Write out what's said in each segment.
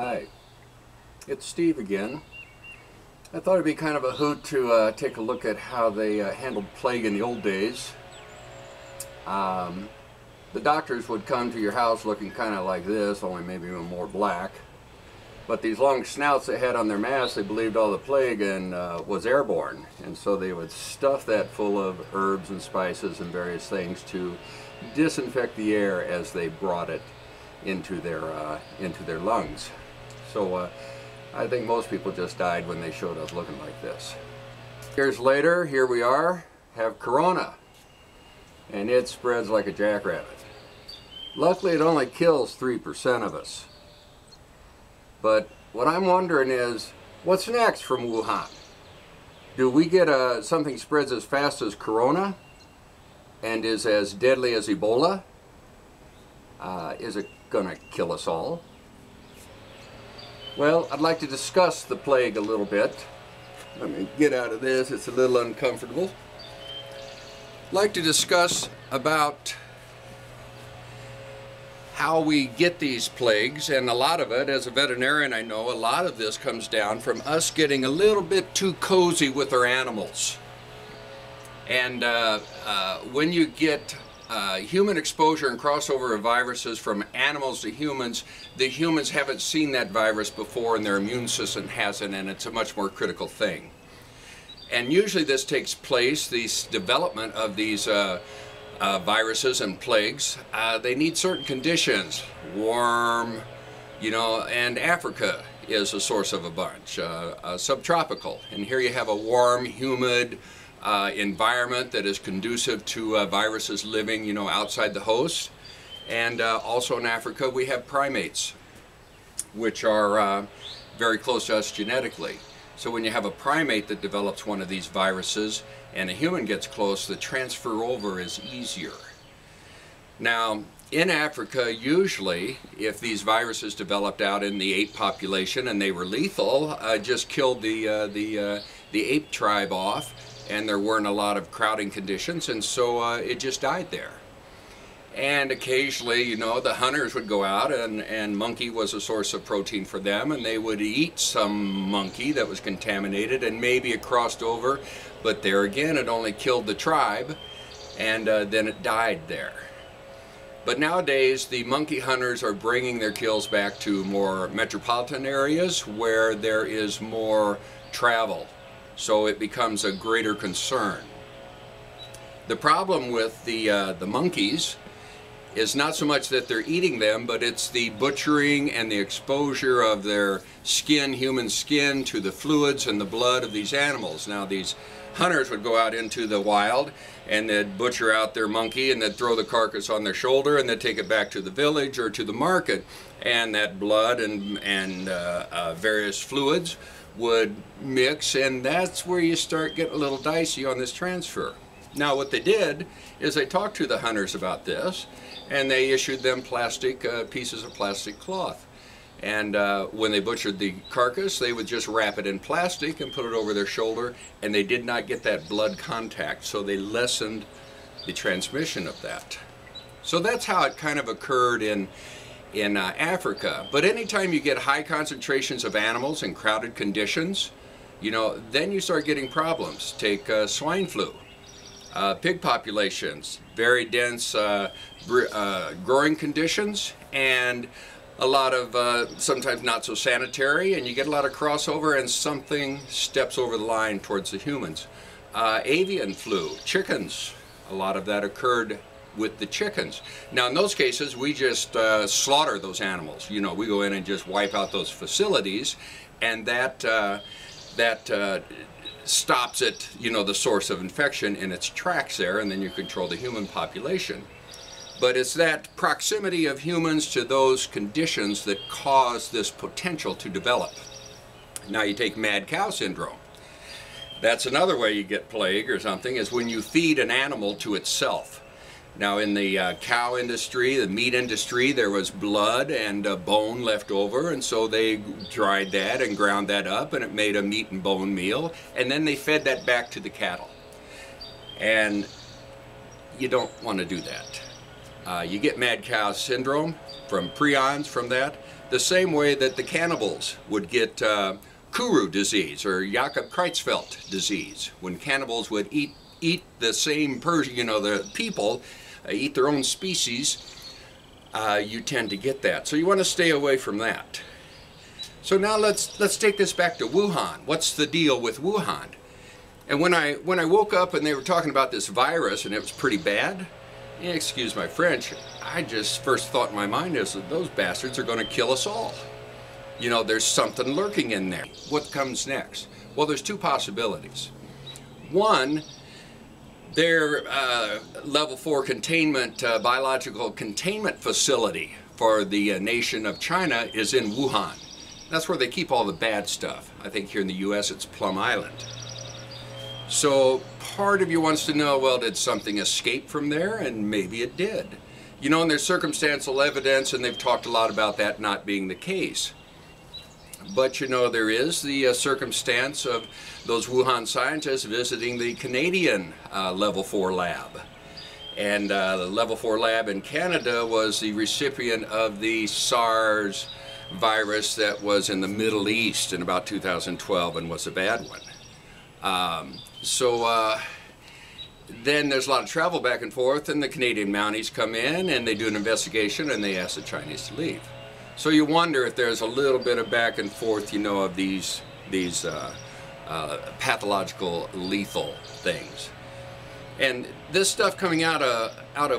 Hi, it's Steve again. I thought it'd be kind of a hoot to take a look at how they handled plague in the old days. The doctors would come to your house looking kind of like this, only maybe even more black. But these long snouts they had on their masks, they believed all the plague and was airborne. And so they would stuff that full of herbs and spices and various things to disinfect the air as they brought it into their lungs. So I think most people just died when they showed up looking like this. Years later, here we are, have corona, and it spreads like a jackrabbit. Luckily, it only kills 3% of us. But what I'm wondering is, what's next from Wuhan? Do we get something spreads as fast as corona and is as deadly as Ebola? Is it gonna kill us all? Well, I'd like to discuss the plague a little bit. Let me get out of this, it's a little uncomfortable. I'd like to discuss about how we get these plagues, and a lot of it, as a veterinarian I know, a lot of this comes down from us getting a little bit too cozy with our animals. And when you get human exposure and crossover of viruses from animals to humans, the humans haven't seen that virus before and their immune system hasn't, and it's a much more critical thing. And usually this takes place, this development of these viruses and plagues, they need certain conditions, warm, and Africa is a source of a bunch, subtropical. And here you have a warm, humid environment that is conducive to viruses living, outside the host. And also in Africa we have primates, which are very close to us genetically. So when you have a primate that develops one of these viruses and a human gets close, the transfer over is easier. Now, in Africa, usually, if these viruses developed out in the ape population and they were lethal, just killed the ape tribe off, and there weren't a lot of crowding conditions, and so it just died there. And occasionally, the hunters would go out, and monkey was a source of protein for them, and they would eat some monkey that was contaminated, and maybe it crossed over, but there again, it only killed the tribe, and then it died there. But nowadays, the monkey hunters are bringing their kills back to more metropolitan areas where there is more travel, so it becomes a greater concern. The problem with the monkeys is not so much that they're eating them, but it's the butchering and the exposure of their skin, human skin, to the fluids and the blood of these animals. Now, these hunters would go out into the wild and they'd butcher out their monkey and they'd throw the carcass on their shoulder and they'd take it back to the village or to the market, and that blood and various fluids would mix, and that's where you start getting a little dicey on this transfer. Now what they did is they talked to the hunters about this, and they issued them plastic pieces of plastic cloth. And when they butchered the carcass, they would just wrap it in plastic and put it over their shoulder, and they did not get that blood contact, so they lessened the transmission of that. So that's how it kind of occurred in Africa. But anytime you get high concentrations of animals in crowded conditions, then you start getting problems. Take swine flu. Pig populations, very dense growing conditions, and a lot of sometimes not so sanitary, and you get a lot of crossover and something steps over the line towards the humans. Avian flu, chickens, a lot of that occurred with the chickens. Now in those cases we just slaughter those animals. We go in and just wipe out those facilities, and that stops it, the source of infection in its tracks there, and then you control the human population. But it's that proximity of humans to those conditions that cause this potential to develop. Now you take mad cow syndrome. That's another way you get plague or something, is when you feed an animal to itself. Now in the cow industry, the meat industry, there was blood and bone left over, and so they dried that and ground that up, and it made a meat and bone meal, and then they fed that back to the cattle. And you don't want to do that. You get mad cow syndrome from prions from that, the same way that the cannibals would get Kuru disease or Jakob Creutzfeldt disease, when cannibals would eat the same person, you know, the people eat their own species. You tend to get that, so you want to stay away from that. So now let's take this back to Wuhan. What's the deal with Wuhan? And when I woke up and they were talking about this virus and it was pretty bad, excuse my French, I just first thought in my mind is that those bastards are going to kill us all. You know, there's something lurking in there. What comes next? Well, there's two possibilities. One, their level 4 containment, biological containment facility for the nation of China is in Wuhan. That's where they keep all the bad stuff. I think here in the US it's Plum Island. So part of you wants to know, well, did something escape from there? And maybe it did. You know, and there's circumstantial evidence, and they've talked a lot about that not being the case. But you know, there is the circumstance of those Wuhan scientists visiting the Canadian level 4 lab. And the level 4 lab in Canada was the recipient of the SARS virus that was in the Middle East in about 2012 and was a bad one. Then there's a lot of travel back and forth, and the Canadian Mounties come in and they do an investigation and they ask the Chinese to leave. So you wonder if there's a little bit of back and forth, you know, of these pathological lethal things. And this stuff coming out of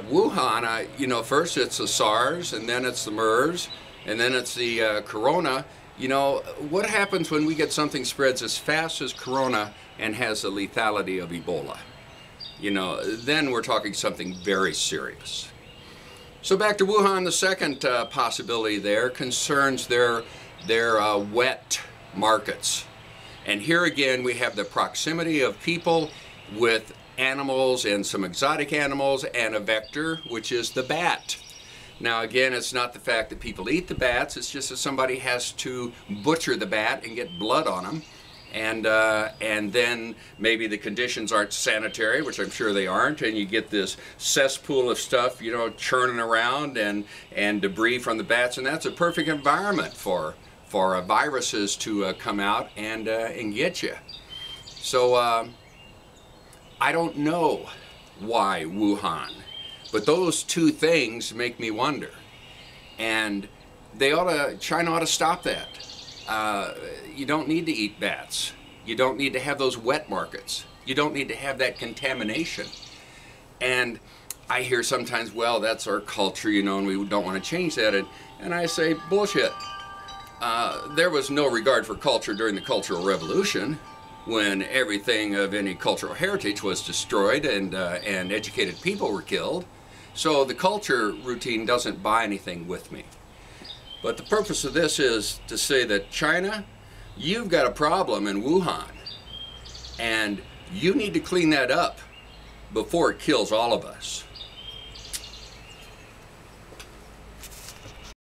Wuhan, you know, first it's the SARS, and then it's the MERS, and then it's the Corona. You know, what happens when we get something spreads as fast as Corona and has the lethality of Ebola? You know, then we're talking something very serious. So back to Wuhan, the second possibility there concerns their wet markets. And here again we have the proximity of people with animals and some exotic animals and a vector, which is the bat. Now again, it's not the fact that people eat the bats, it's just that somebody has to butcher the bat and get blood on them. And then maybe the conditions aren't sanitary, which I'm sure they aren't, and you get this cesspool of stuff, you know, churning around and debris from the bats, and that's a perfect environment for viruses to come out and get you. So I don't know why Wuhan, but those two things make me wonder, and China ought to stop that. You don't need to eat bats. You don't need to have those wet markets. You don't need to have that contamination. And I hear sometimes, well, that's our culture, you know, and we don't want to change that. And I say, bullshit. There was no regard for culture during the Cultural Revolution, when everything of any cultural heritage was destroyed and educated people were killed. So the culture routine doesn't buy anything with me. But the purpose of this is to say that China, you've got a problem in Wuhan, and you need to clean that up before it kills all of us.